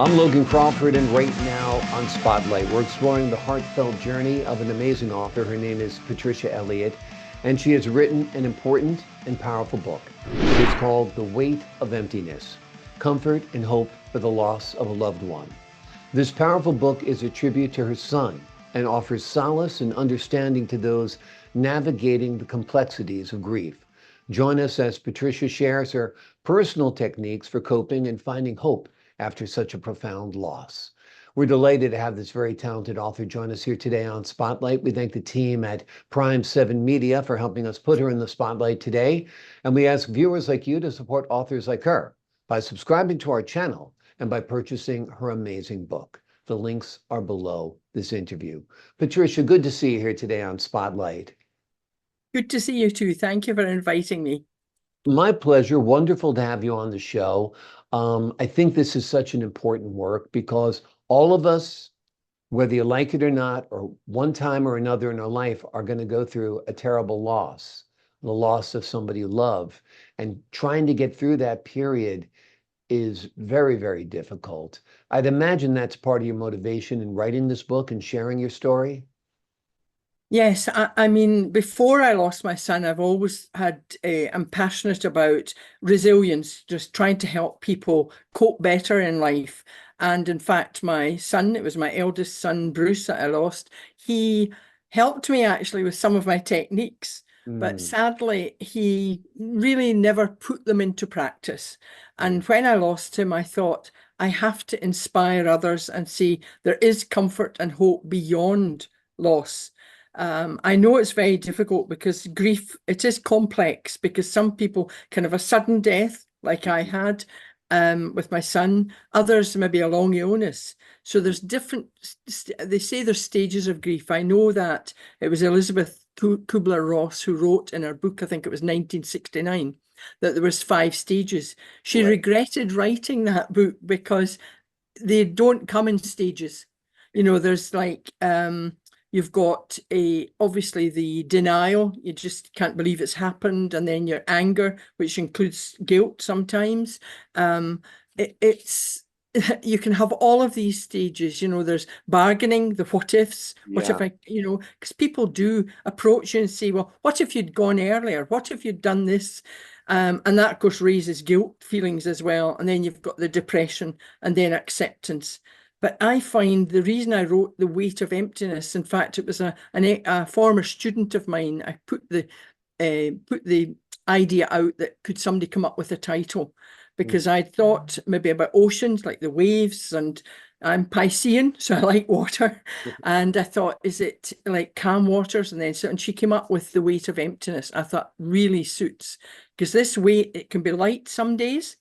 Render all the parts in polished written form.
I'm Logan Crawford, and right now on Spotlight, we're exploring the heartfelt journey of an amazing author. Her name is Patricia Elliott, and she has written an important and powerful book. It is called The Weight of Emptiness: Comfort and Hope for the Loss of a Loved One. This powerful book is a tribute to her son and offers solace and understanding to those navigating the complexities of grief. Join us as Patricia shares her personal techniques for coping and finding hope after such a profound loss. We're delighted to have this very talented author join us here today on Spotlight. We thank the team at Prime 7 Media for helping us put her in the spotlight today. And we ask viewers like you to support authors like her by subscribing to our channel and by purchasing her amazing book. The links are below this interview. Patricia, good to see you here today on Spotlight. Good to see you too. Thank you for inviting me. My pleasure. Wonderful to have you on the show. I think this is such an important work because all of us, whether you like it or not, or one time or another in our life, are going to go through a terrible loss, the loss of somebody you love. And trying to get through that period is very, very difficult. I'd imagine that's part of your motivation in writing this book and sharing your story. Yes, I mean, before I lost my son, I've always I'm passionate about resilience, just trying to help people cope better in life. And in fact, my son, it was my eldest son, Bruce, that I lost, he helped me actually with some of my techniques. But Mm, sadly, he really never put them into practice. yeah, And when I lost him, I thought, I have to inspire others and see there is comfort and hope beyond loss. I know it's very difficult because grief, it is complex because some people can have a sudden death, like I mhm, had with my son, others maybe a long illness. So there's different, they say there's stages of grief. I know that it was Elizabeth Kubler-Ross who wrote in her book, I think it was 1969, that there was 5 stages. She right. regretted writing that book because they don't come in stages. You know, there's like you've got obviously the denial, you just can't believe it's happened, and then your anger, which includes guilt sometimes. It's you can have all of these stages. You know, there's bargaining, the what ifs. What if Yeah. I, you know, because people do approach you and say, well, what if you'd gone earlier? What if you'd done this? And that, of course, raises guilt feelings as well. And then you've got the depression and then acceptance. But I find the reason I wrote The Weight of Emptiness, in fact, it was a former student of mine. I put the idea out that could somebody come up with a title, because I thought maybe about oceans, like the waves, and I'm Piscean, so I like water. And I thought, is it like calm waters? And she came up with The Weight of Emptiness. I thought really suits, because this weight, it can be light some days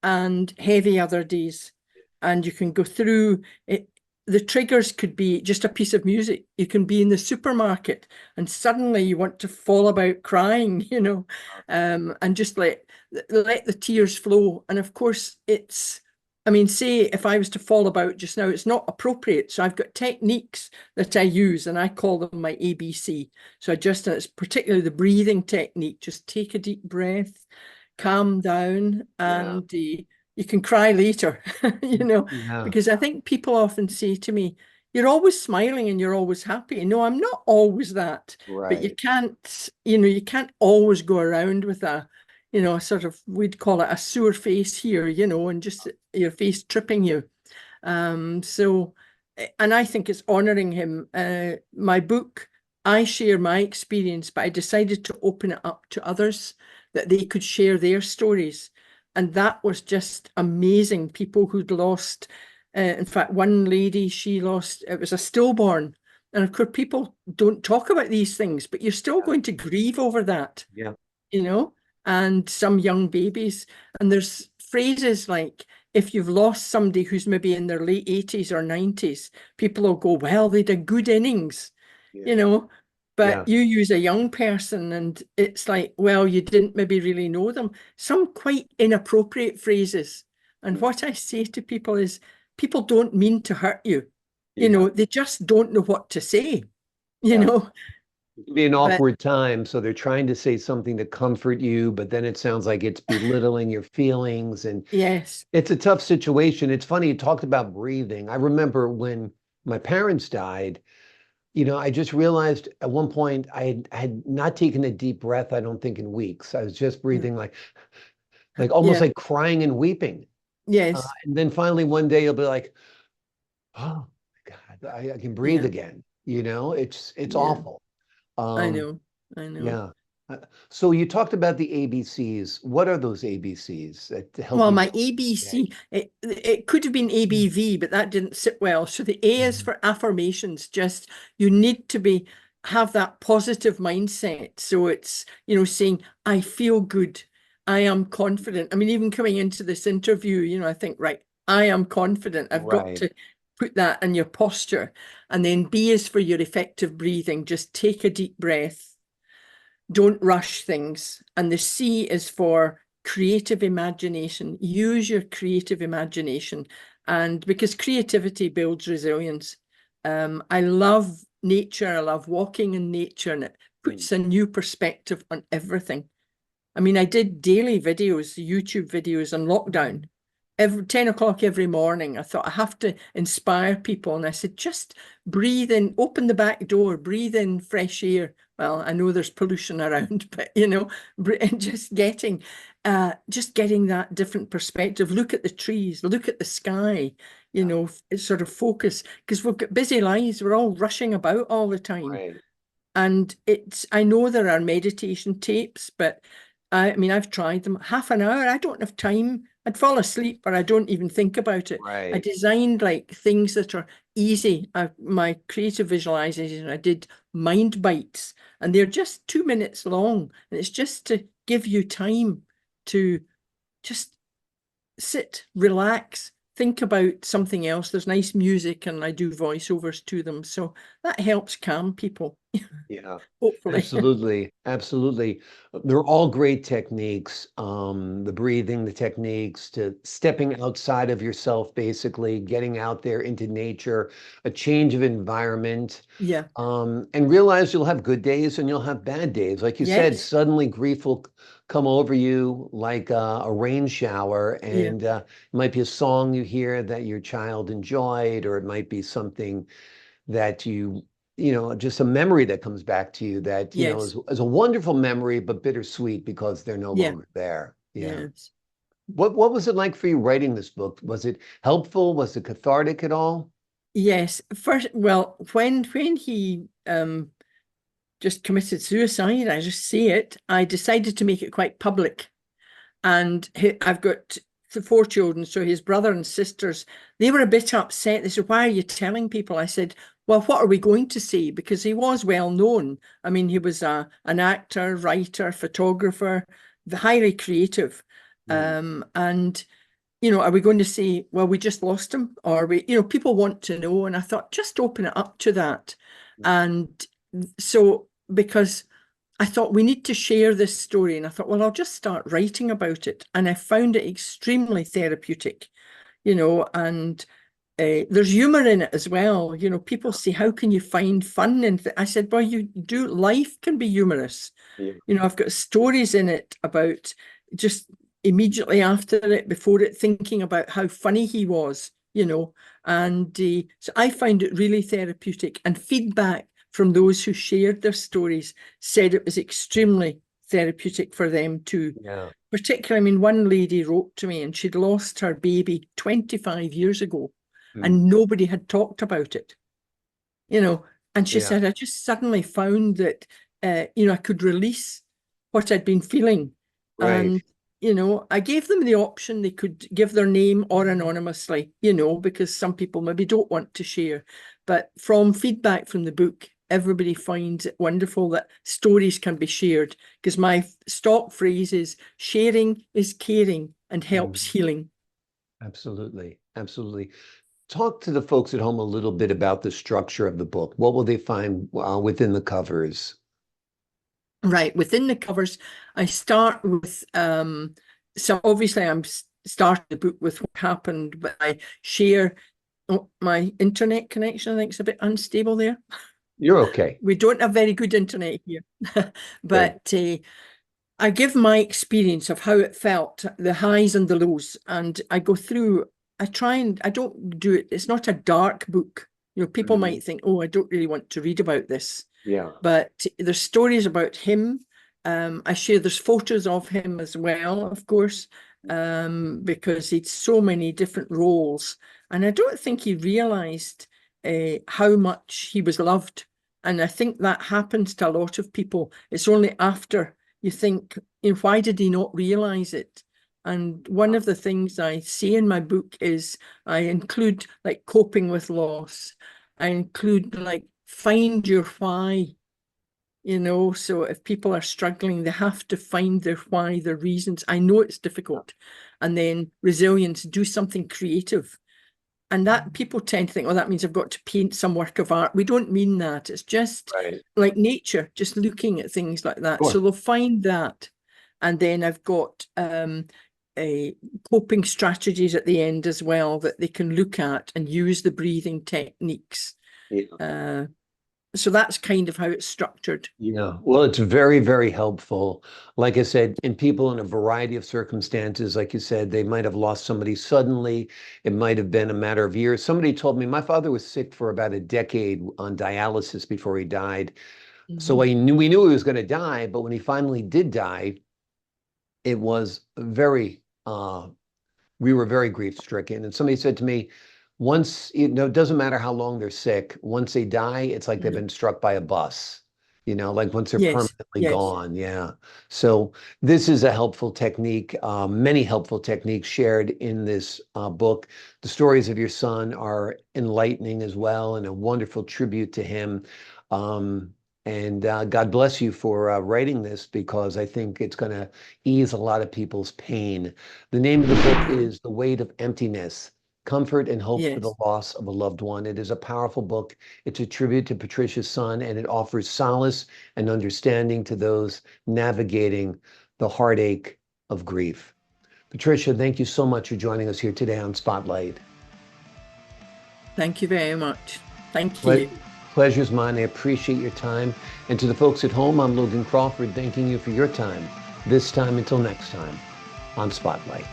and heavy other days. And you can go through it. The triggers could be just a piece of music. You can be in the supermarket and suddenly you want to fall about crying, you know, and just let the tears flow. And of course, I mean, say if I was to fall about just now, it's not appropriate. So I've got techniques that I use and I call them my ABC. So it's particularly the breathing technique. Just take a deep breath, calm down, Yeah. and you can cry later, you know, Yeah. because I think people often say to me, you're always smiling and you're always happy. No, I'm not always that, but Right. you can't always go around with sort of, we'd call it a sore face here, you know, and just your face tripping you. So, and I think it's honoring him. My book, I share my experience, but I decided to open it up to others that they could share their stories. And that was just amazing. People who'd lost, in fact, one lady, she lost, it was a stillborn. And of course, people don't talk about these things, but you're still Yeah. going to grieve over that, Yeah. you know, and some young babies. And there's phrases like, if you've lost somebody who's maybe in their late 80s or 90s, people will go, well, they did good innings, Yeah. you know, but Yeah. you use a young person and it's like, well, you didn't maybe really know them. Some quite inappropriate phrases. And what I say to people is, people don't mean to hurt you. You Yeah. know, they just don't know what to say, you Yeah. know. It can be an But awkward time, so they're trying to say something to comfort you, but then it sounds like it's belittling your feelings, and yes, it's a tough situation. It's funny, you talked about breathing. I remember when my parents died, I just realized at one point I had not taken a deep breath, I don't think in weeks. I was just mm, breathing like almost yeah, like crying and weeping. yes, And then finally one day you'll be like, oh my God, I can breathe yeah, again. It's yeah. awful. I Um, know, I know. yeah. Uh, So you talked about the ABCs. What are those ABCs that help Well, you my get today? ABC, it could have been ABV, but that didn't sit well. So the A is Mhm. for affirmations. Just you need to have that positive mindset. So it's, saying, I feel good. I am confident. I mean, even coming into this interview, I think, right, I am confident. I've got Right. to put that in your posture. And then B is for your effective breathing. Just take a deep breath. Don't rush things. And the C is for creative imagination. Use your creative imagination. And because creativity builds resilience. I love nature. I love walking in nature, and it Mm. puts a new perspective on everything. I mean, I did daily videos, YouTube videos on lockdown. Every 10 o'clock every morning, I thought I have to inspire people. And I said, just breathe in, open the back door, breathe in fresh air. Well, I know there's pollution around, but just getting that different perspective. Look at the trees, look at the sky, sort of focus, because we've got busy lives. We're all rushing about all the time. Right. And I know there are meditation tapes, but I mean, I've tried them. Half an hour, I don't have time. I'd fall asleep, or I don't even think about it. I Right. designed like things that are easy. My creative visualization, I did mind bites, and they're just 2 minutes long. And it's just to give you time to just sit, relax, think about something else. There's nice music, and I do voiceovers to them. So that helps calm people, Yeah, hopefully. absolutely. Absolutely. They're all great techniques. The breathing, the techniques to stepping outside of yourself, basically getting out there into nature, a change of environment, Yeah. and realize you'll have good days and you'll have bad days. Like you said, Yes. suddenly grief will come over you like a rain shower, Yeah. and it might be a song you hear that your child enjoyed, or it might be something that just a memory that comes back to you that, Yes. is a wonderful memory, but bittersweet because they're no Yeah. longer there. Yeah. Yes. What was it like for you writing this book? Was it helpful? Was it cathartic at all? Yes. First, well, when he just committed suicide, I just see it. I decided to make it quite public, and I've got 4 children. So his brother and sisters, they were a bit upset. They said, "Why are you telling people?" I said, "Well, what are we going to say?" Because he was well known. I mean, he was an actor, writer, photographer, highly creative, Mm. and are we going to say, well, we just lost him? Or people want to know. And I thought, just open it up to that. And so, because I thought we need to share this story, and I thought, well, I'll just start writing about it. And I found it extremely therapeutic, and there's humor in it as well. People say, how can you find fun in I said, well, you do. Life can be humorous. Yeah. I've got stories in it about just immediately after it, before it, thinking about how funny he was, and so I found it really therapeutic. And feedback from those who shared their stories said it was extremely therapeutic for them too. Yeah. Particularly, I mean, one lady wrote to me, and she'd lost her baby 25 years ago, Mm. and nobody had talked about it, you know. And she Yeah. said, I just suddenly found that, I could release what I'd been feeling. Right. And, I gave them the option. They could give their name or anonymously, because some people maybe don't want to share. But from feedback from the book, everybody finds it wonderful that stories can be shared, because my stock phrase is sharing is caring and helps Mhm. healing. Absolutely. Absolutely. Talk to the folks at home a little bit about the structure of the book. What will they find within the covers? Right, within the covers, I start with so obviously I'm starting the book with what happened, but I share my internet connection. I think it's a bit unstable there. You're okay. We don't have very good internet here. Great. But I give my experience of how it felt, the highs and the lows, and I go through. I don't do it. It's not a dark book. You know, people Mhm. might think, oh, I don't really want to read about this. Yeah. But there's stories about him. I share, there's photos of him as well, of course, because he'd so many different roles. And I don't think he realized how much he was loved. And I think that happens to a lot of people. It's only after you think, you know, why did he not realize it? And one of the things I say in my book is I include like coping with loss. I include like find your why, you know. So if people are struggling, they have to find their why, their reasons. I know it's difficult. And then resilience, do something creative. And that people tend to think, oh, that means I've got to paint some work of art. We don't mean that. It's just Right. like nature, just looking at things like that. So Sure. they'll find that. And then I've got a coping strategies at the end as well that they can look at and use the breathing techniques. Yeah. So that's kind of how it's structured. Yeah, well, it's very, very helpful. Like I said, in people in a variety of circumstances, like you said, they might have lost somebody suddenly. It might have been a matter of years. Somebody told me my father was sick for about a decade on dialysis before he died. So Mhm. we knew he was going to die, but when he finally did die, it was very we were very grief stricken. And somebody said to me, once, you know, it doesn't matter how long they're sick, once they die, it's like they've Mhm. been struck by a bus, you know, like once they're Yes, permanently yes, gone. Yeah. So this is a helpful technique, many helpful techniques shared in this book. The stories of your son are enlightening as well and a wonderful tribute to him. And God bless you for writing this because I think it's going to ease a lot of people's pain. The name of the book is The Weight of Emptiness, Comfort and Hope for the yes. Loss of a Loved One. It is a powerful book. It's a tribute to Patricia's son, and it offers solace and understanding to those navigating the heartache of grief. Patricia, thank you so much for joining us here today on Spotlight. Thank you very much. Thank Ple- you. Pleasure's mine. I appreciate your time. And to the folks at home, I'm Logan Crawford, thanking you for your time. This time until next time on Spotlight.